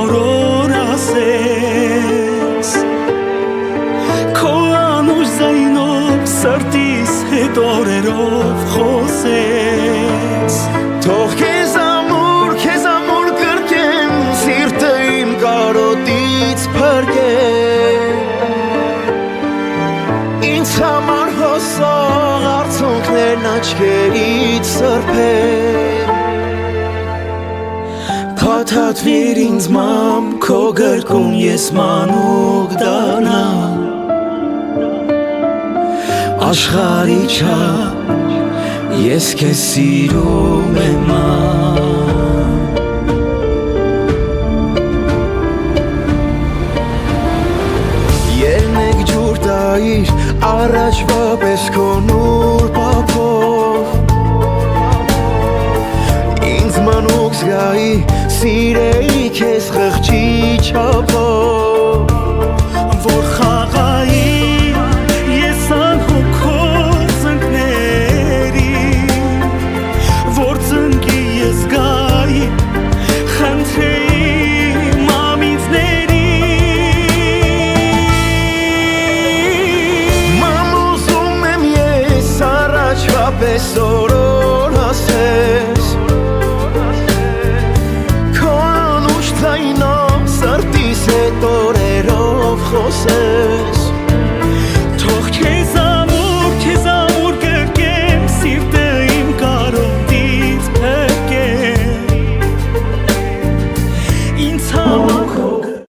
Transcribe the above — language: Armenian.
օրոր ասես Քո անուշ զայնով սրտիս հետ օրերով խոսես Թող քեզ ամուր կրկեմ սիրտը իմ կարոտից փրկեմ Ինձ համար հոսող արցունքներն աչքերից սրբեմ Փաթաթվիր ինձ մամ քո գրկում ես մանուկ դառնամ Աշխարհի չափ ես քեզ սիրում եմ Ելնեք ջուր տայիր առաջվա պես քո նուր պապով Ինձ մանուկ զգայի սիրեի քեզ խղճի չափով Որ խաղայի ես անհոգով ծնկների Որ ծնկի ես գայի խնդրեի մամիցների Մամ ուզում եմ ես առաջվա պես օրոր ասես Քո անուշ ձայնով սրտիս հետ օրերով խոսես